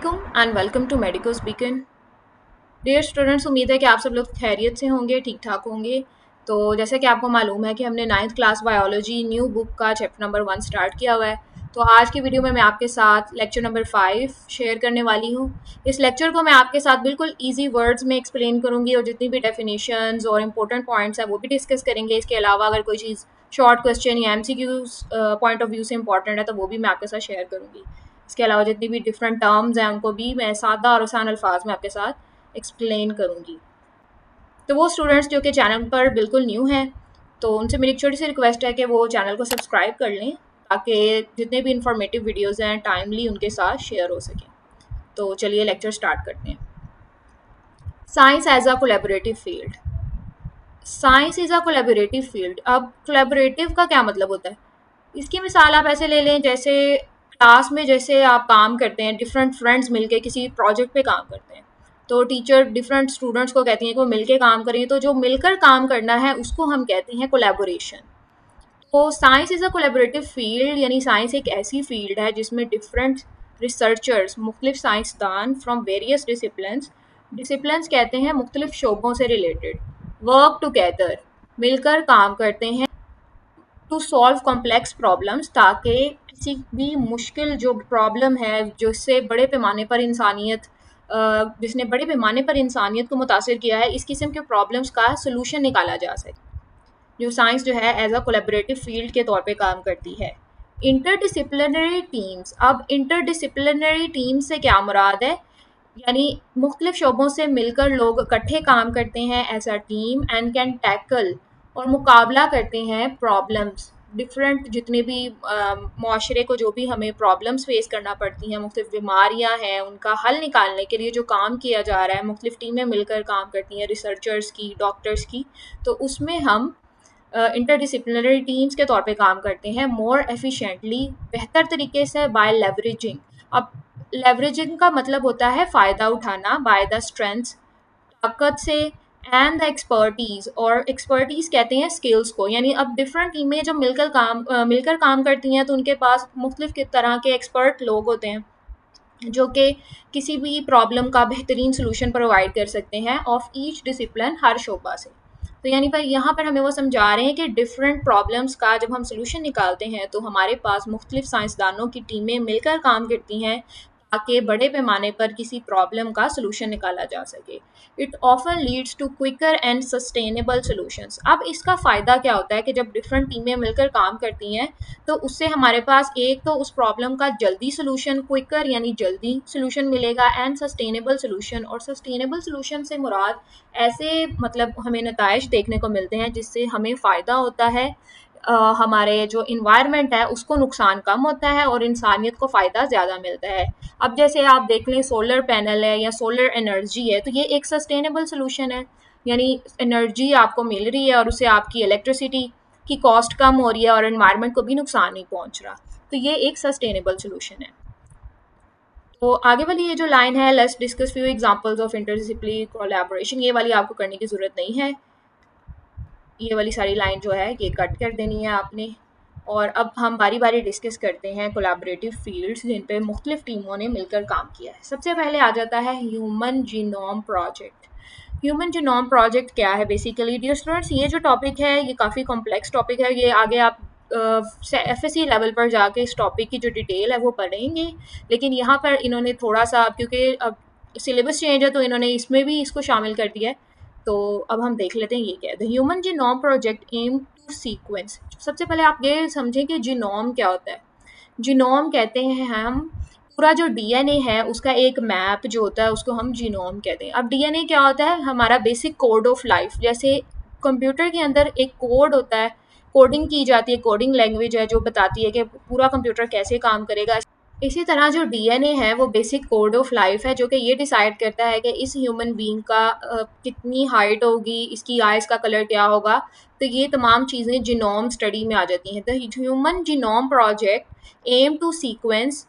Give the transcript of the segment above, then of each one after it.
And welcome to medico spoken. Dear students, उम्मीद है कि आप सब लोग खैरियत से होंगे, ठीक ठाक होंगे। तो जैसे कि आपको मालूम है कि हमने 9th class biology new book का चैप्टर नंबर 1 स्टार्ट किया हुआ है। तो आज की वीडियो में मैं आपके साथ लेक्चर नंबर 5 शेयर करने वाली हूँ। इस लेक्चर को मैं आपके साथ बिल्कुल ईजी वर्ड्स में एक्सप्लेन करूँगी और जितनी भी डेफिनेशंस और इंपॉर्टेंट पॉइंट्स हैं वो भी डिस्कस करेंगे। इसके अलावा अगर कोई चीज़ शॉर्ट क्वेश्चन या MCQs पॉइंट ऑफ व्यू से इंपॉर्टेंट है तो वो भी मैं आपके साथ शेयर करूँगी। इसके अलावा जितनी भी डिफरेंट टर्म्स हैं उनको भी मैं सादा और आसान अल्फाज में आपके साथ एक्सप्लेन करूँगी। तो वो स्टूडेंट्स जो कि चैनल पर बिल्कुल न्यू हैं, तो उनसे मेरी एक छोटी सी रिक्वेस्ट है कि वो चैनल को सब्सक्राइब कर लें ताकि जितने भी इंफॉर्मेटिव वीडियोज़ हैं टाइमली उनके साथ शेयर हो सकें। तो चलिए लेक्चर स्टार्ट करते हैं। Science as a collaborative field. Science is a collaborative field. अब कोलेबोरेटिव का क्या मतलब होता है? इसकी मिसाल आप ऐसे ले लें, जैसे क्लास में जैसे आप काम करते हैं, डिफरेंट फ्रेंड्स मिलके किसी प्रोजेक्ट पे काम करते हैं, तो टीचर डिफरेंट स्टूडेंट्स को कहती हैं कि वो मिलके काम करें। तो जो मिलकर काम करना है उसको हम कहते हैं कोलैबोरेशन। तो science is a collaborative field, यानी साइंस एक ऐसी फील्ड है जिसमें डिफरेंट रिसर्चर्स, मुख्तलिफ साइंसदान फ्रॉम वेरियस डिसिप्लिन्स, डिसिप्लिन्स कहते हैं मुख्तलिफ शोबों से रिलेटेड, वर्क टुगेदर, मिलकर काम करते हैं टू सॉल्व कॉम्प्लेक्स प्रॉब्लम्स, ताकि किसी भी मुश्किल जो प्रॉब्लम है जिससे बड़े पैमाने पर इंसानियत जिसने बड़े पैमाने पर इंसानियत को मुतासिर किया है, इस किस्म के प्रॉब्लम्स का सोल्यूशन निकाला जा सके। जो साइंस जो है एज अ कोलैबोरेटिव फील्ड के तौर पे काम करती है। Interdisciplinary teams. अब इंटरडिसिप्लिनरी टीम से क्या मुराद है? यानी मुख्तलिफ शोबों से मिलकर लोग इकट्ठे काम करते हैं as a team and can tackle और मुकाबला करते हैं प्रॉब्लम्स, डिफरेंट जितने भी माशरे को जो भी हमें प्रॉब्लम्स फेस करना पड़ती हैं, मुख्तलिफ बीमारियां हैं, उनका हल निकालने के लिए जो काम किया जा रहा है, मुख्तलिफ टीमें मिलकर काम करती हैं, रिसर्चर्स की, डॉक्टर्स की। तो उसमें हम इंटरडिसिप्लिनरी टीम्स के तौर पे काम करते हैं मोर एफिशिएंटली, बेहतर तरीके से, बाय लेवरेजिंग। अब लेवरेजिंग का मतलब होता है फ़ायदा उठाना, बाय द स्ट्रेंथ्स, ताकत से, एंड द एक्सपर्टीज़, और एक्सपर्टीज़ कहते हैं स्किल्स को। यानी अब डिफरेंट टीमें जब मिलकर काम करती हैं तो उनके पास मुख्तलिफ तरह के एक्सपर्ट लोग होते हैं जो कि किसी भी प्रॉब्लम का बेहतरीन सोल्यूशन प्रोवाइड कर सकते हैं ऑफ ईच डिसिप्लिन, हर शोबा से। तो यानी पर यहाँ पर हमें वो समझा रहे हैं कि डिफरेंट प्रॉब्लम्स का जब हम सोल्यूशन निकालते हैं तो हमारे पास मुख्तलिफ साइंसदानों की टीमें मिलकर काम करती हैं ताकि बड़े पैमाने पर किसी प्रॉब्लम का सोल्यूशन निकाला जा सके। It often leads to quicker and sustainable solutions. अब इसका फ़ायदा क्या होता है कि जब डिफरेंट टीमें मिलकर काम करती हैं तो उससे हमारे पास एक तो उस प्रॉब्लम का जल्दी सोल्यूशन, क्विकर यानी जल्दी सोल्यूशन मिलेगा, एंड सस्टेनेबल सोल्यूशन। और सस्टेनेबल सोल्यूशन से मुराद ऐसे मतलब हमें नताइज देखने को मिलते हैं जिससे हमें फ़ायदा होता है, हमारे जो इन्वायरमेंट है उसको नुकसान कम होता है और इंसानियत को फ़ायदा ज़्यादा मिलता है। अब जैसे आप देख लें, सोलर पैनल है या सोलर एनर्जी है, तो ये एक सस्टेनेबल सोल्यूशन है। यानी एनर्जी आपको मिल रही है और उससे आपकी इलेक्ट्रिसिटी की कॉस्ट कम हो रही है और एनवायरनमेंट को भी नुकसान नहीं पहुंच रहा। तो ये एक सस्टेनेबल सोल्यूशन है। तो आगे वाली ये जो लाइन है, let's discuss few examples of interdisciplinary collaboration, ये वाली आपको करने की ज़रूरत नहीं है। ये वाली सारी लाइन जो है ये कट कर देनी है आपने। और अब हम बारी बारी डिस्कस करते हैं कोलैबोरेटिव फील्ड्स जिन पे मुख्तलिफ टीमों ने मिलकर काम किया है। सबसे पहले आ जाता है human genome project. Human genome project क्या है बेसिकली? डियर स्टूडेंट्स, ये जो टॉपिक है ये काफ़ी कॉम्प्लेक्स टॉपिक है। ये आगे आप FSC लेवल पर जाके इस टॉपिक की जो डिटेल है वो पढ़ेंगे, लेकिन यहाँ पर इन्होंने थोड़ा सा, क्योंकि अब सिलेबस चेंज है तो इन्होंने इसमें भी इसको शामिल कर दिया है। तो अब हम देख लेते हैं ये क्या है। The human genome project aim to sequence. सबसे पहले आप ये समझें कि जीनोम क्या होता है। जीनोम कहते हैं हम पूरा जो DNA है उसका एक मैप जो होता है उसको हम जीनोम कहते हैं। अब DNA क्या होता है? हमारा बेसिक कोड ऑफ लाइफ। जैसे कंप्यूटर के अंदर एक कोड होता है, कोडिंग की जाती है, कोडिंग लैंग्वेज है जो बताती है कि पूरा कंप्यूटर कैसे काम करेगा। इसी तरह जो DNA है वो बेसिक कोड ऑफ लाइफ है जो कि ये डिसाइड करता है कि इस ह्यूमन बीइंग का कितनी हाइट होगी, इसकी आइज़ का कलर क्या होगा। तो ये तमाम चीज़ें जीनोम स्टडी में आ जाती हैं। The human genome project aim to sequence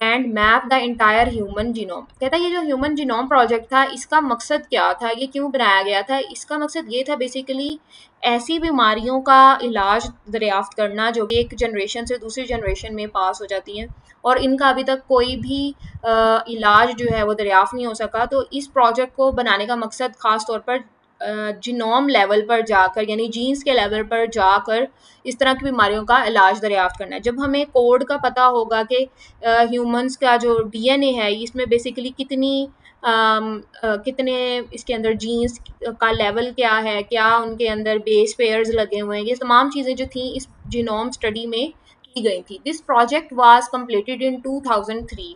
and map the entire human genome. कहता है ये जो ह्यूमन जीनोम प्रोजेक्ट था इसका मकसद क्या था, ये क्यों बनाया गया था। इसका मकसद ये था बेसिकली ऐसी बीमारियों का इलाज दरियाफ्त करना जो कि एक जनरेशन से दूसरी जनरेशन में पास हो जाती हैं और इनका अभी तक कोई भी इलाज जो है वो दरियाफ्त नहीं हो सका। तो इस प्रोजेक्ट को बनाने का मकसद ख़ास तौर पर जीनोम लेवल पर जाकर यानी जीन्स के लेवल पर जाकर इस तरह की बीमारियों का इलाज दरियाफ्त करना है। जब हमें कोड का पता होगा कि ह्यूमंस का जो डीएनए है इसमें बेसिकली कितने इसके अंदर जीन्स का लेवल क्या है, क्या उनके अंदर बेस पेयर्स लगे हुए हैं, ये तमाम चीज़ें जो थी इस जीनोम स्टडी में की गई थी। This project was completed in 2003।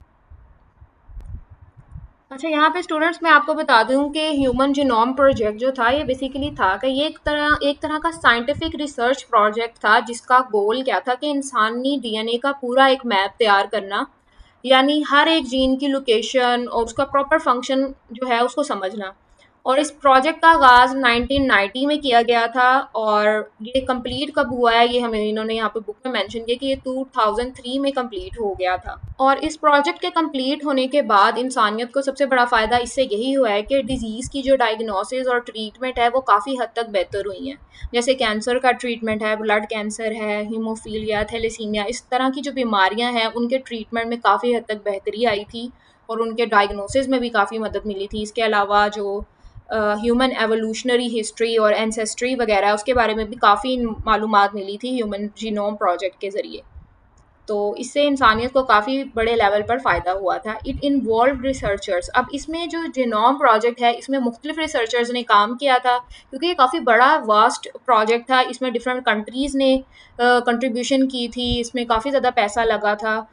अच्छा, यहाँ पे स्टूडेंट्स मैं आपको बता दूँ कि ह्यूमन जीनोम प्रोजेक्ट जो था ये बेसिकली था कि ये एक तरह का साइंटिफिक रिसर्च प्रोजेक्ट था जिसका गोल क्या था कि इंसानी डीएनए का पूरा एक मैप तैयार करना, यानी हर एक जीन की लोकेशन और उसका प्रॉपर फंक्शन जो है उसको समझना। और इस प्रोजेक्ट का आगाज़ 1990 में किया गया था और ये कंप्लीट कब हुआ है ये हमें इन्होंने यहाँ पे बुक में मेंशन किया कि ये 2003 में कंप्लीट हो गया था। और इस प्रोजेक्ट के कंप्लीट होने के बाद इंसानियत को सबसे बड़ा फ़ायदा इससे यही हुआ है कि डिज़ीज़ की जो डायग्नोसिस और ट्रीटमेंट है वो काफ़ी हद तक बेहतर हुई हैं। जैसे कैंसर का ट्रीटमेंट है, ब्लड कैंसर है, हीमोफीलिया, थैलेसीमिया, इस तरह की जो बीमारियां हैं उनके ट्रीटमेंट में काफ़ी हद तक बेहतरी आई थी और उनके डायग्नोसिस में भी काफ़ी मदद मिली थी। इसके अलावा जो ह्यूमन एवोल्यूशनरी हिस्ट्री और एंसेस्ट्री वगैरह उसके बारे में भी काफ़ी मालूमात मिली थी ह्यूमन जीनोम प्रोजेक्ट के ज़रिए। तो इससे इंसानियत को काफ़ी बड़े लेवल पर फ़ायदा हुआ था। It involve researchers. अब इसमें जो जीनोम प्रोजेक्ट है इसमें मुख्तलिफ रिसर्चर्स ने काम किया था क्योंकि ये काफ़ी बड़ा वास्ट प्रोजेक्ट था। इसमें डिफरेंट कंट्रीज़ ने कंट्रीब्यूशन की थी, इसमें काफ़ी ज़्यादा पैसा लगा था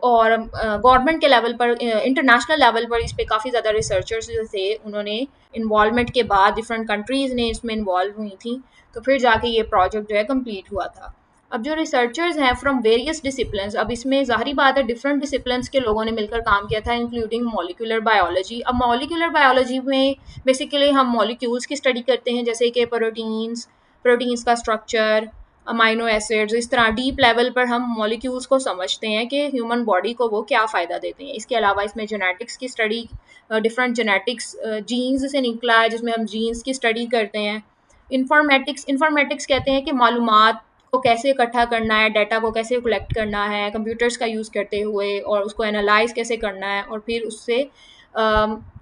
और गवर्नमेंट के लेवल पर, इंटरनेशनल लेवल पर इस पे काफ़ी ज़्यादा रिसर्चर्स जो थे उन्होंने इन्वॉल्वमेंट के बाद डिफरेंट कंट्रीज़ ने इसमें इन्वॉल्व हुई थी, तो फिर जाके ये प्रोजेक्ट जो है कंप्लीट हुआ था। अब जो रिसर्चर्स हैं फ्रॉम वेरियस डिसिप्लिन्स, अब इसमें ज़ाहिर बात है डिफरेंट डिसिप्लिन्स के लोगों ने मिलकर काम किया था इंक्लूडिंग मॉलिक्यूलर बायोलॉजी। अब मॉलिक्यूलर बायोलॉजी में बेसिकली हम मॉलिक्यूल्स की स्टडी करते हैं जैसे कि प्रोटीन्स का स्ट्रक्चर, अमाइनो एसिड्स, इस तरह डीप लेवल पर हम मॉलिक्यूल्स को समझते हैं कि ह्यूमन बॉडी को वो क्या फ़ायदा देते हैं। इसके अलावा इसमें जेनेटिक्स की स्टडी, डिफरेंट जेनेटिक्स जीन्स से निकला है जिसमें हम जीन्स की स्टडी करते हैं। इंफॉर्मेटिक्स कहते हैं कि मालूमात को कैसे इकट्ठा करना है, डाटा को कैसे कलेक्ट करना है कंप्यूटर्स का यूज़ करते हुए और उसको एनालाइज कैसे करना है और फिर उससे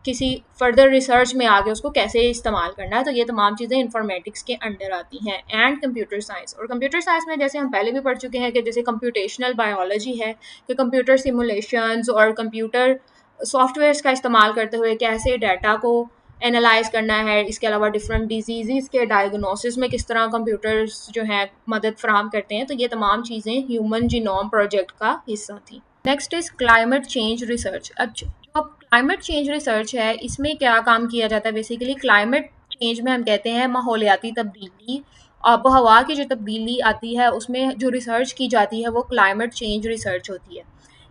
किसी फर्दर रिसर्च में आगे उसको कैसे इस्तेमाल करना है। तो ये तमाम चीज़ें इंफॉर्मेटिक्स के अंडर आती हैं। एंड कंप्यूटर साइंस, और कंप्यूटर साइंस में जैसे हम पहले भी पढ़ चुके हैं कि जैसे कंप्यूटेशनल बायोलॉजी है कि कंप्यूटर सिमुलेशंस और कंप्यूटर सॉफ्टवेयर्स का इस्तेमाल करते हुए कैसे डाटा को एनालाइज करना है। इसके अलावा डिफरेंट डिजीज़ के डायग्नोसिस में किस तरह कंप्यूटर्स जो हैं मदद फराहम करते हैं। तो ये तमाम चीज़ें ह्यूमन जीनोम प्रोजेक्ट का हिस्सा थी। Next is climate change research. अच्छा, जो क्लाइमेट चेंज रिसर्च है इसमें क्या काम किया जाता है, बेसिकली क्लाइमेट चेंज में हम कहते हैं माहौलियाती तब्दीली, आबो हवा की जो तब्दीली आती है उसमें जो रिसर्च की जाती है वो क्लाइमेट चेंज रिसर्च होती है।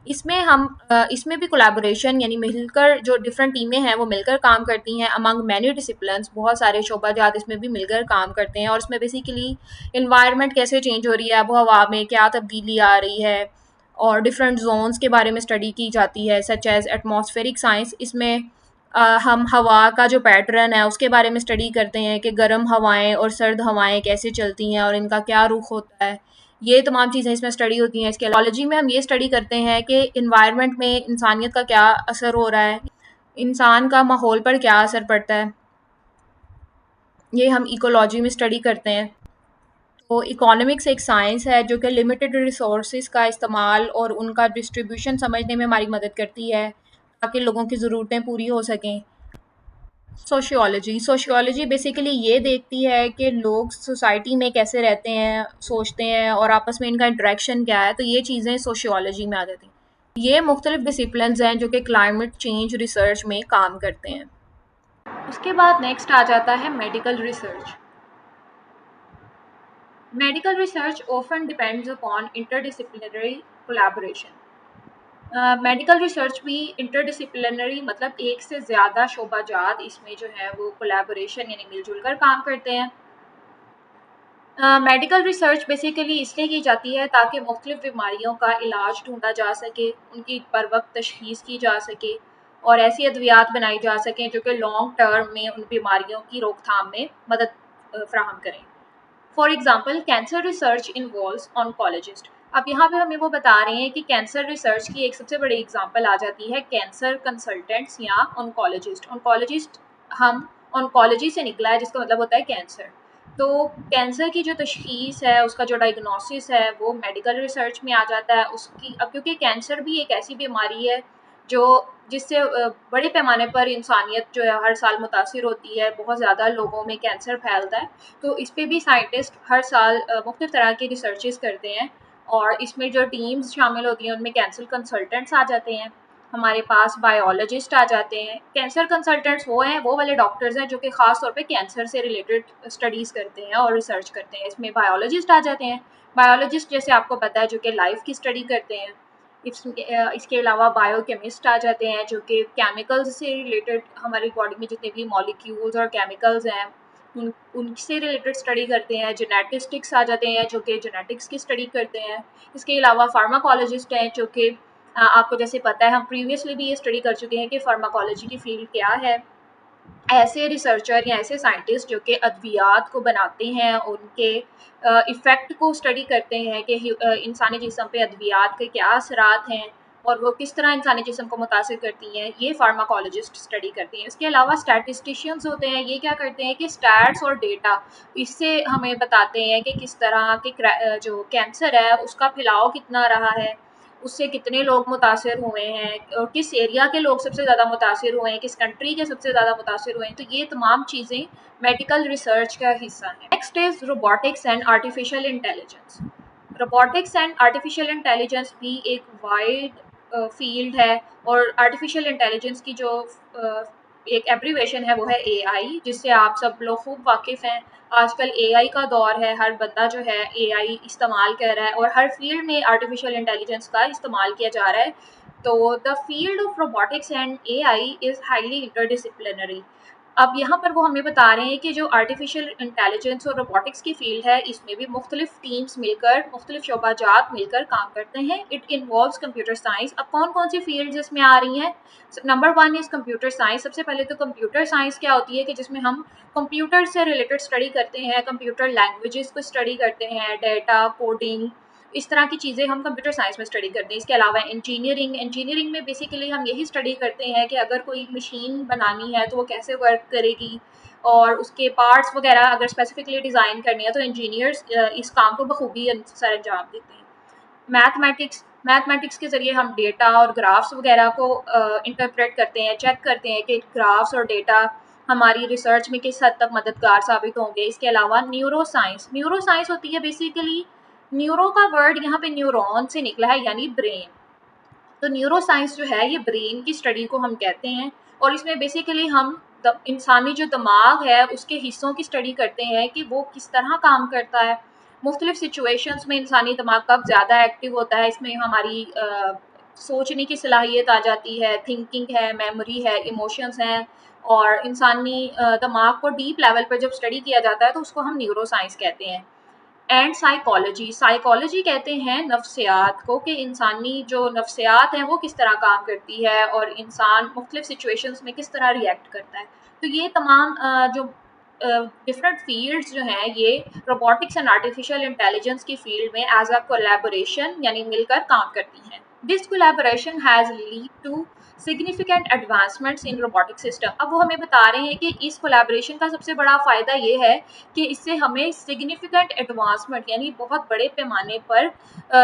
इसमें भी कोलैबोरेशन यानी मिलकर जो डिफरेंट टीमें हैं वो मिलकर काम करती हैं अमंग मैनी डिसिप्लिन्स, बहुत सारे शोबाजात इसमें भी मिलकर काम करते हैं और इसमें बेसिकली इन्वायरमेंट कैसे चेंज हो रही है, आबो हवा में क्या तब्दीली आ रही है और डिफरेंट जोन्स के बारे में स्टडी की जाती है सच एज एटमॉस्फेरिक साइंस। इसमें हम हवा का जो पैटर्न है उसके बारे में स्टडी करते हैं कि गर्म हवाएं और सर्द हवाएं कैसे चलती हैं और इनका क्या रुख होता है। ये तमाम चीज़ें इसमें स्टडी होती हैं। इसके इकोलॉजी में हम ये स्टडी करते हैं कि इन्वायरमेंट में इंसानियत का क्या असर हो रहा है, इंसान का माहौल पर क्या असर पड़ता है, ये हम इकोलॉजी में स्टडी करते हैं। तो इकोनॉमिक्स एक साइंस है जो कि लिमिटेड रिसोर्सेज का इस्तेमाल और उनका डिस्ट्रीब्यूशन समझने में हमारी मदद करती है ताकि लोगों की ज़रूरतें पूरी हो सकें। सोशियोलॉजी बेसिकली ये देखती है कि लोग सोसाइटी में कैसे रहते हैं, सोचते हैं और आपस में इनका इंटरेक्शन क्या है, तो ये चीज़ें सोशियोलॉजी में आ जाती हैं। ये मुख्तलिफ डिसिप्लिन्स हैं जो कि क्लाइमेट चेंज रिसर्च में काम करते हैं। उसके बाद नेक्स्ट आ जाता है medical research. Medical research often depends upon interdisciplinary collaboration. Medical research भी इंटरडिसिप्लिनरी मतलब एक से ज़्यादा शोबाजात इसमें जो है वो कोलैबोरेशन यानी मिलजुल कर काम करते हैं। मेडिकल रिसर्च बेसिकली इसलिए की जाती है ताकि मुख्तलिफ़ बीमारियों का इलाज ढूंढा जा सके, उनकी बर वक्त तशख़ीस की जा सके और ऐसी अद्वियात बनाई जा सकें जो कि लॉन्ग टर्म में उन बीमारियों की रोकथाम में मदद फ़राहम करें। For example cancer research involves oncologist. अब यहाँ पे हमें वो बता रहे हैं कि कैंसर रिसर्च की एक सबसे बड़ी एग्जांपल आ जाती है कैंसर कंसल्टेंट्स या ऑन्कोलॉजिस्ट। ऑन्कोलॉजिस्ट हम ऑन्कोलॉजी से निकला है जिसका मतलब होता है कैंसर। तो कैंसर की जो तशख़ीस है, उसका जो डायग्नोसिस है वो मेडिकल रिसर्च में आ जाता है। उसकी अब क्योंकि कैंसर भी एक ऐसी बीमारी है जो जिससे बड़े पैमाने पर इंसानियत जो है हर साल मुतासिर होती है, बहुत ज़्यादा लोगों में कैंसर फैलता है। तो इस पे भी साइंटिस्ट हर साल मुख्तलिफ़ तरह के रिसर्चेस करते हैं और इसमें जो टीम्स शामिल होती हैं उनमें कैंसर कंसल्टेंट्स आ जाते हैं, हमारे पास बायोलॉजिस्ट आ जाते हैं। कैंसर कंसल्टेंट्स वो हैं, वो वाले डॉक्टर्स हैं जो कि ख़ास तौर पे कैंसर से रिलेटेड स्टडीज़ करते हैं और रिसर्च करते हैं। इसमें बायोलॉजिस्ट आ जाते हैं। बायोलॉजिस्ट जैसे आपको पता है जो कि लाइफ की स्टडी करते हैं। इसके अलावा बायोकेमिस्ट आ जाते हैं जो कि केमिकल्स से रिलेटेड हमारी बॉडी में जितने भी मॉलिक्यूल्स और केमिकल्स हैं उनसे रिलेटेड स्टडी करते हैं। जेनेटिस्टिक्स आ जाते हैं जो कि जेनेटिक्स की स्टडी करते हैं। इसके अलावा फार्माकोलॉजिस्ट हैं जो कि आपको जैसे पता है हम प्रीवियसली भी ये स्टडी कर चुके हैं कि फार्माकोलॉजी की फील्ड क्या है। ऐसे रिसर्चर या ऐसे साइंटिस्ट जो कि अद्वियात को बनाते हैं, उनके इफ़ेक्ट को स्टडी करते हैं कि इंसानी जिस्म पे अद्वियात के क्या असरात हैं और वो किस तरह इंसानी जिस्म को मुतासिर करती हैं, ये फार्माकोलॉजिस्ट स्टडी करती हैं। इसके अलावा स्टैटिस्टिशियंस होते हैं, ये क्या करते हैं कि स्टैट्स और डेटा इससे हमें बताते हैं कि किस तरह के जो कैंसर है उसका फैलाव कितना रहा है, उससे कितने लोग मुतासिर हुए हैं और किस एरिया के लोग सबसे ज़्यादा मुतासिर हुए हैं, किस कंट्री के सबसे ज़्यादा मुतासिर हुए हैं। तो ये तमाम चीज़ें मेडिकल रिसर्च का हिस्सा हैं। Next is robotics and artificial intelligence. Robotics and artificial intelligence भी एक वाइड फील्ड है और आर्टिफिशियल इंटेलिजेंस की जो एक एब्रीवेशन है वो है एआई, जिससे आप सब लोग खूब वाकिफ़ हैं। आजकल एआई का दौर है, हर बंदा जो है एआई इस्तेमाल कर रहा है और हर फील्ड में आर्टिफिशियल इंटेलिजेंस का इस्तेमाल किया जा रहा है। तो the field of robotics and AI is highly interdisciplinary. अब यहाँ पर वो हमें बता रहे हैं कि जो आर्टिफिशियल इंटेलिजेंस और रोबोटिक्स की फील्ड है इसमें भी मुख्तलिफ टीम्स मिलकर, मुख्तलिफ शोबाजात मिलकर काम करते हैं। It involves computer science. अब कौन कौन सी फील्ड्स इसमें आ रही हैं? Number 1 is computer science. सबसे पहले तो कंप्यूटर साइंस क्या होती है कि जिसमें हम कंप्यूटर से रिलेटेड स्टडी करते हैं, कंप्यूटर लैंग्वेजेस को स्टडी करते हैं, डेटा कोडिंग, इस तरह की चीज़ें हम कंप्यूटर साइंस में स्टडी करते हैं। इसके अलावा इंजीनियरिंग में बेसिकली हम यही स्टडी करते हैं कि अगर कोई मशीन बनानी है तो वो कैसे वर्क करेगी और उसके पार्ट्स वगैरह अगर स्पेसिफिकली डिज़ाइन करनी है तो इंजीनियर्स इस काम को बखूबी सर अंजाम देते हैं। मैथमेटिक्स के ज़रिए हम डेटा और ग्राफ्स वगैरह को इंटरप्रेट करते हैं, चेक करते हैं कि ग्राफ्स और डेटा हमारी रिसर्च में किस हद तक मददगार साबित होंगे। इसके अलावा न्यूरोसाइंस होती है बेसिकली, न्यूरो का वर्ड यहाँ पे न्यूरॉन से निकला है यानी ब्रेन। तो न्यूरोसाइंस जो है ये ब्रेन की स्टडी को हम कहते हैं और इसमें बेसिकली हम इंसानी जो दिमाग है उसके हिस्सों की स्टडी करते हैं कि वो किस तरह काम करता है। मुख्तलिफ सिचुएशंस में इंसानी दिमाग कब ज़्यादा एक्टिव होता है, इसमें हमारी सोचने की सलाहियत आ जाती है, थिंकिंग है, मेमोरी है, इमोशंस हैं और इंसानी दिमाग को डीप लेवल पर जब स्टडी किया जाता है तो उसको हम न्यूरोसाइंस कहते हैं। एंड साइकोलॉजी कहते हैं नफ्सियात को कि इंसानी जो नफ्सियात हैं वो किस तरह काम करती है और इंसान मुख्तलिफ सिचुएशंस में किस तरह रिएक्ट करता है। तो ये तमाम जो डिफरेंट फील्ड्स जो हैं ये रोबोटिक्स एंड आर्टिफिशियल इंटेलिजेंस की फील्ड में एज अ कोलैबोरेशन यानी मिलकर काम करती हैं। This collaboration has lead to significant advancements in robotic system. अब वो हमें बता रहे हैं कि इस कोलैबोरेशन का सबसे बड़ा फ़ायदा ये है कि इससे हमें सिग्निफिकेंट एडवांसमेंट यानी बहुत बड़े पैमाने पर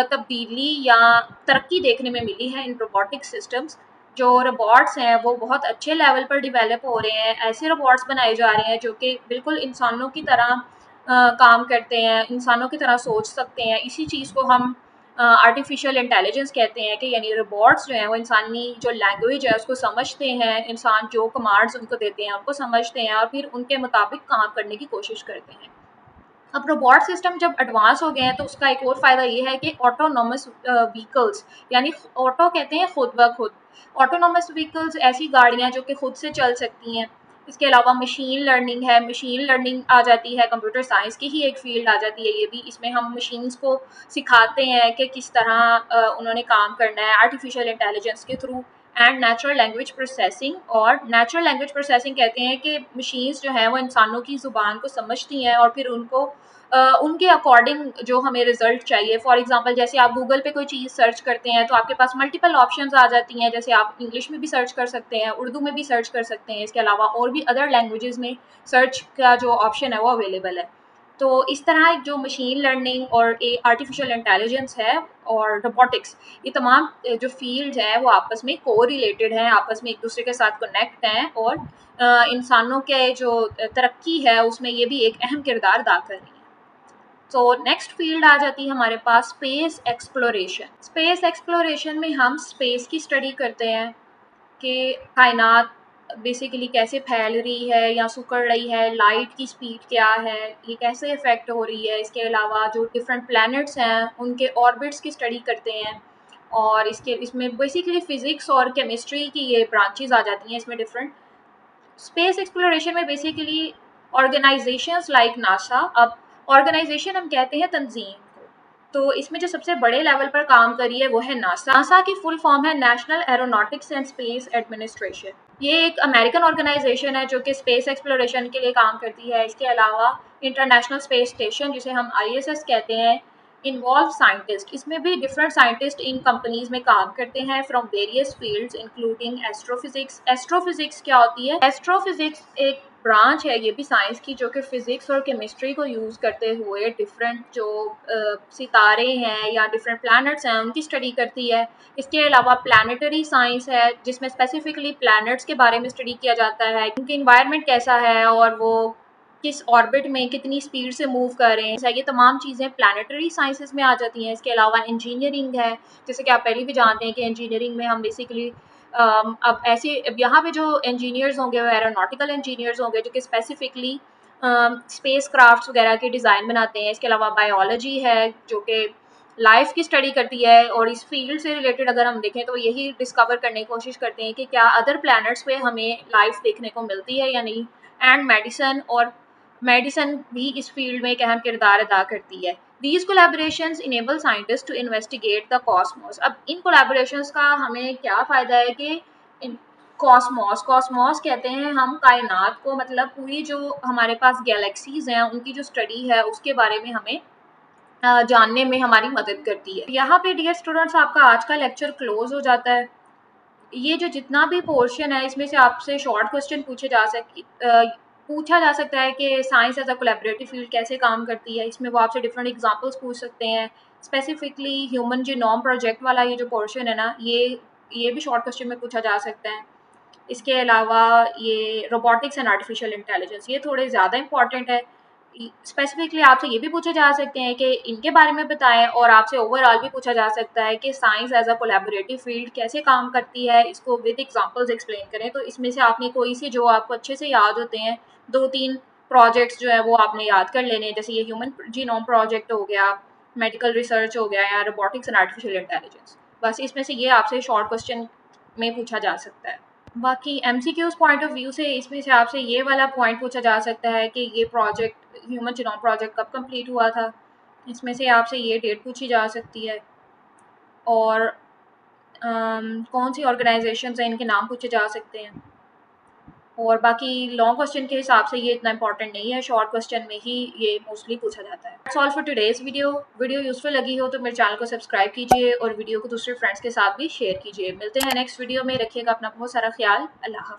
तब्दीली या तरक्की देखने में मिली है इन रोबोटिक सिस्टम्स। जो रोबोट्स हैं वो बहुत अच्छे लेवल पर डिवेलप हो रहे हैं, ऐसे रोबोट्स बनाए जा रहे हैं जो कि बिल्कुल इंसानों की तरह काम करते हैं, इंसानों की तरह सोच सकते हैं। इसी चीज़ को हम आर्टिफिशियल इंटेलिजेंस कहते हैं कि यानी रोबोट्स जो हैं वो इंसानी जो लैंग्वेज है उसको समझते हैं, इंसान जो कमांड्स उनको देते हैं उनको समझते हैं और फिर उनके मुताबिक काम करने की कोशिश करते हैं। अब रोबोट सिस्टम जब एडवांस हो गए हैं तो उसका एक और फ़ायदा ये है कि ऑटोनोमस व्हीकल्स यानी ऑटो कहते हैं खुद ब खुद। ऑटोनोमस व्हीकल्स ऐसी गाड़ियाँ जो कि खुद से चल सकती हैं, इसके अलावा मशीन लर्निंग है, मशीन लर्निंग आ जाती है, कंप्यूटर साइंस की ही एक फील्ड आ जाती है ये भी। इसमें हम मशीन्स को सिखाते हैं कि किस तरह उन्होंने काम करना है आर्टिफिशियल इंटेलिजेंस के through. And natural language processing, और नेचुरल लैंग्वेज प्रोसेसिंग कहते हैं कि मशीन्स जो हैं वो इंसानों की ज़ुबान को समझती हैं और फिर उनको उनके अकॉर्डिंग जो हमें रिजल्ट चाहिए। फॉर एग्जांपल जैसे आप गूगल पे कोई चीज़ सर्च करते हैं तो आपके पास मल्टीपल ऑप्शंस आ जाती हैं, जैसे आप इंग्लिश में भी सर्च कर सकते हैं, उर्दू में भी सर्च कर सकते हैं, इसके अलावा और भी अदर लैंग्वेजेस में सर्च का जो ऑप्शन है वो अवेलेबल है। तो इस तरह जो मशीन लर्निंग और आर्टिफिशियल इंटेलिजेंस है और रोबोटिक्स, ये तमाम जो फील्ड्स हैं वो आपस में को रिलेटेड हैं, आपस में एक दूसरे के साथ कनेक्ट हैं, और इंसानों के जो तरक्की है उसमें ये भी एक अहम किरदार अदा कर रही है। तो नेक्स्ट फील्ड आ जाती है हमारे पास स्पेस एक्सप्लोरेशन। स्पेस एक्सप्लोरेशन में हम स्पेस की स्टडी करते हैं कि कायनात बेसिकली कैसे फैल रही है या सिकुड़ रही है, लाइट की स्पीड क्या है, ये कैसे इफ़ेक्ट हो रही है। इसके अलावा जो डिफरेंट प्लैनेट्स हैं उनके ऑर्बिट्स की स्टडी करते हैं, और इसमें बेसिकली फ़िज़िक्स और केमिस्ट्री की ये ब्रांचेस आ जाती हैं इसमें डिफरेंट। स्पेस एक्सप्लोरेशन में बेसिकली ऑर्गेनाइजेशंस लाइक नासा, अब ऑर्गेनाइजेशन हम कहते हैं तंजीम को, तो इसमें जो सबसे बड़े लेवल पर काम करी है वो है नासा। नासा की फुल फॉर्म है national aeronautics and space administration. ये एक अमेरिकन ऑर्गेनाइजेशन है जो कि स्पेस एक्सप्लोरेशन के लिए काम करती है। इसके अलावा इंटरनेशनल स्पेस स्टेशन, जिसे हम ISS कहते हैं, इन्वॉल्व साइंटिस्ट, इसमें भी डिफरेंट साइंटिस्ट इन कंपनीज में काम करते हैं from various fields including astrophysics. Astrophysics क्या होती है? एस्ट्रोफिजिक्स एक ब्रांच है ये भी साइंस की, जो कि फिजिक्स और केमिस्ट्री को यूज़ करते हुए डिफरेंट जो सितारे हैं या डिफरेंट प्लैनेट्स हैं उनकी स्टडी करती है। इसके अलावा प्लानिटरी साइंस है जिसमें स्पेसिफिकली प्लैनेट्स के बारे में स्टडी किया जाता है, उनकी इन्वायरमेंट कैसा है और वो किस ऑर्बिट में कितनी स्पीड से मूव कर रहे हैं, ये तमाम चीज़ें प्लानिटरी साइंसेस में आ जाती हैं। इसके अलावा इंजीनियरिंग है, जैसे कि आप पहले भी जानते हैं कि इंजीनियरिंग में हम बेसिकली अब ऐसे यहाँ पे जो इंजीनियर्स होंगे वो एरोनॉटिकल इंजीनियर्स होंगे जो कि स्पेसिफिकली स्पेस क्राफ्ट्स वगैरह के डिज़ाइन बनाते हैं। इसके अलावा बायोलॉजी है जो कि लाइफ की स्टडी करती है, और इस फील्ड से रिलेटेड अगर हम देखें तो यही डिस्कवर करने की कोशिश करते हैं कि क्या अदर प्लैनेट्स पे हमें लाइफ देखने को मिलती है या नहीं। एंड मेडिसन भी इस फील्ड में एक अहम किरदार अदा करती है। These collaborations enable scientist to investigate the cosmos. अब इन कोलैबोरेशंस का हमें क्या फ़ायदा है कि कॉस्मोस कहते हैं हम कायनात को, मतलब पूरी जो हमारे पास गैलेक्सीज हैं उनकी जो स्टडी है उसके बारे में हमें जानने में हमारी मदद करती है। यहाँ पे डियर स्टूडेंट्स आपका आज का लेक्चर क्लोज हो जाता है। ये जो जितना भी पोर्शन है इसमें से आपसे शॉर्ट क्वेश्चन पूछा जा सकता है कि science as a collaborative field कैसे काम करती है। इसमें वो आपसे डिफरेंट एग्जांपल्स पूछ सकते हैं। स्पेसिफिकली ह्यूमन जीनोम प्रोजेक्ट वाला ये जो पोर्शन है ना, ये भी शॉर्ट क्वेश्चन में पूछा जा सकता है। इसके अलावा ये रोबोटिक्स एंड आर्टिफिशियल इंटेलिजेंस, ये थोड़े ज़्यादा इंपॉर्टेंट है। स्पेसिफिकली आपसे ये भी पूछे जा सकते हैं कि इनके बारे में बताएं, और आपसे ओवरऑल भी पूछा जा सकता है कि science as a collaborative field कैसे काम करती है, इसको विद एग्जांपल्स एक्सप्लेन करें। तो इसमें से आपने कोई से जो आपको अच्छे से याद होते हैं 2-3 प्रोजेक्ट्स जो है वो आपने याद कर लेने हैं, जैसे ये ह्यूमन जीनोम प्रोजेक्ट हो गया, मेडिकल रिसर्च हो गया, या रोबोटिक्स एंड आर्टिफिशियल इंटेलिजेंस। बस इसमें से ये आपसे शॉर्ट क्वेश्चन में पूछा जा सकता है। बाकी MCQs पॉइंट ऑफ व्यू से इसमें से आपसे ये वाला पॉइंट पूछा जा सकता है कि ये प्रोजेक्ट ह्यूमन जीनोम प्रोजेक्ट कब कंप्लीट हुआ था। इसमें से आपसे ये डेट पूछी जा सकती है, और कौन सी ऑर्गेनाइजेशंस हैं इनके नाम पूछे जा सकते हैं। और बाकी लॉन्ग क्वेश्चन के हिसाब से ये इतना इंपॉर्टेंट नहीं है, शॉर्ट क्वेश्चन में ही ये मोस्टली पूछा जाता है। That's all for today's video useful लगी हो तो मेरे चैनल को सब्सक्राइब कीजिए और वीडियो को दूसरे फ्रेंड्स के साथ भी शेयर कीजिए। मिलते हैं नेक्स्ट वीडियो में, रखिएगा अपना बहुत सारा ख्याल। अल्लाह हाफ़िज़।